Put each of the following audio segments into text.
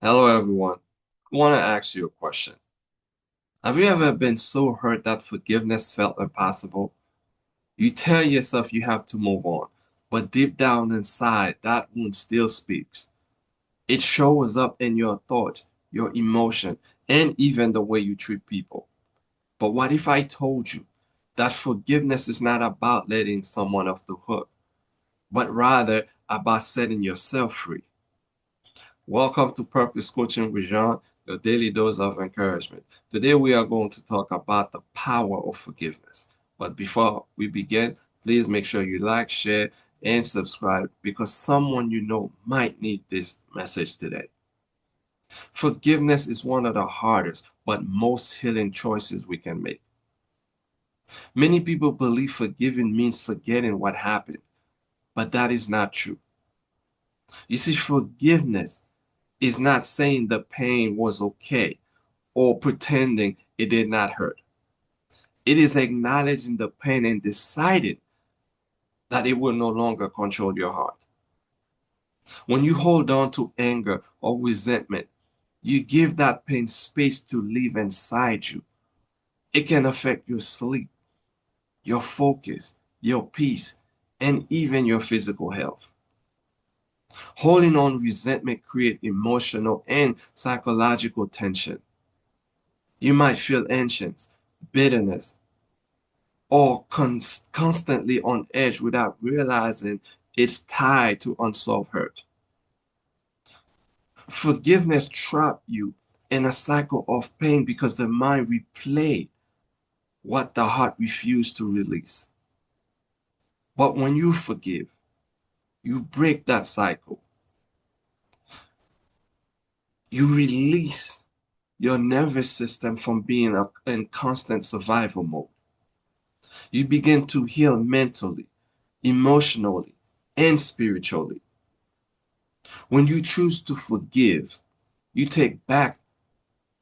Hello, everyone. I want to ask you a question. Have you ever been so hurt that forgiveness felt impossible? You tell yourself you have to move on, but deep down inside, that wound still speaks. It shows up in your thoughts, your emotion, and even the way you treat people. But what if I told you that forgiveness is not about letting someone off the hook, but rather about setting yourself free? Welcome to Purpose Coaching with Jean, your daily dose of encouragement. Today we are going to talk about the power of forgiveness. But before we begin, please make sure you like, share, and subscribe because someone you know might need this message today. Forgiveness is one of the hardest but most healing choices we can make. Many people believe forgiving means forgetting what happened, but that is not true. You see, forgiveness is not saying the pain was okay or pretending it did not hurt. It is acknowledging the pain and deciding that it will no longer control your heart. When you hold on to anger or resentment, you give that pain space to live inside you. It can affect your sleep, your focus, your peace, and even your physical health. Holding on resentment creates emotional and psychological tension. You might feel anxious, bitterness, or constantly on edge without realizing it's tied to unsolved hurt. Forgiveness traps you in a cycle of pain because the mind replay what the heart refused to release. But when you forgive, you break that cycle. You release your nervous system from being in constant survival mode. You begin to heal mentally, emotionally, and spiritually. When you choose to forgive, you take back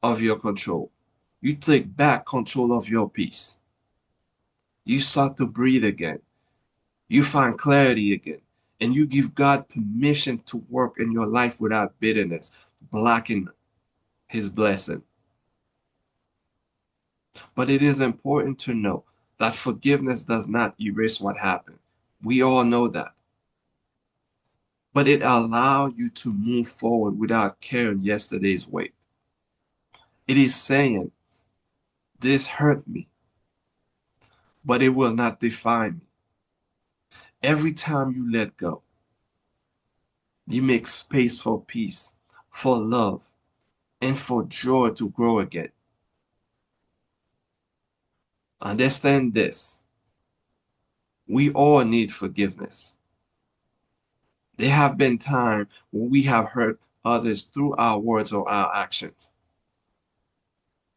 of your control. You take back control of your peace. You start to breathe again. You find clarity again. And you give God permission to work in your life without bitterness, blocking his blessing. But it is important to know that forgiveness does not erase what happened. We all know that. But it allows you to move forward without carrying yesterday's weight. It is saying, this hurt me, but it will not define me. Every time you let go, you make space for peace, for love, and for joy to grow again. Understand this. We all need forgiveness. There have been times when we have hurt others through our words or our actions.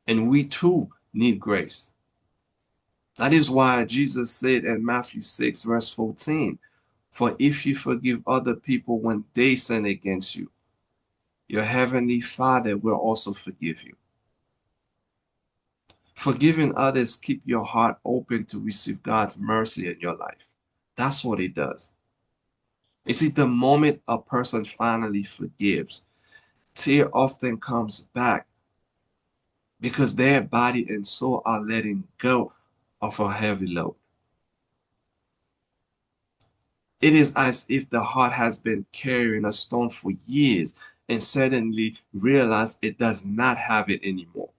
And we too need grace. That is why Jesus said in Matthew 6, verse 14, for if you forgive other people when they sin against you, your heavenly Father will also forgive you. Forgiving others keep your heart open to receive God's mercy in your life. That's what it does. You see, the moment a person finally forgives, tear often comes back because their body and soul are letting go of a heavy load. It is as if the heart has been carrying a stone for years and suddenly realize it does not have it anymore.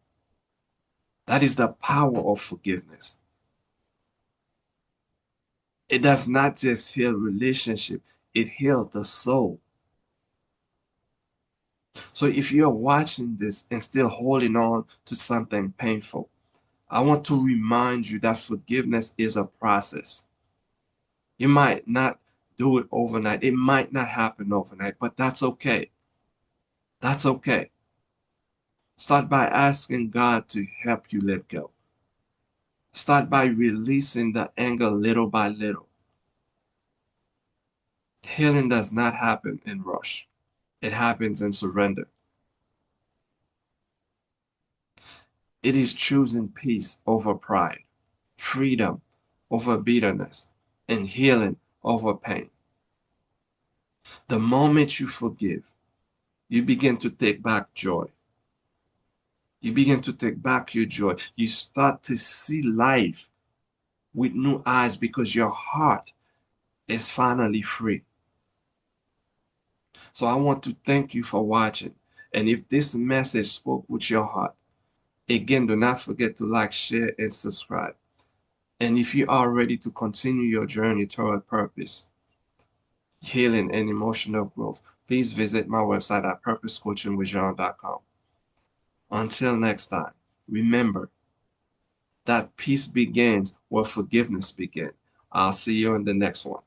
That is the power of forgiveness. It does not just heal relationship, it heals the soul. So if you're watching this and still holding on to something painful, I want to remind you that forgiveness is a process. You might not do it overnight. It might not happen overnight, but that's okay. That's okay. Start by asking God to help you let go. Start by releasing the anger little by little. Healing does not happen in rush. It happens in surrender. It is choosing peace over pride, freedom over bitterness, and healing over pain. The moment you forgive, You begin to take back joy. You begin to take back your joy. You start to see life with new eyes because your heart is finally free. So I want to thank you for watching. And if this message spoke with your heart, again, do not forget to like, share, and subscribe. And if you are ready to continue your journey toward purpose, healing, and emotional growth, please visit my website at purposecoachingwithjean.com. Until next time, remember that peace begins where forgiveness begins. I'll see you in the next one.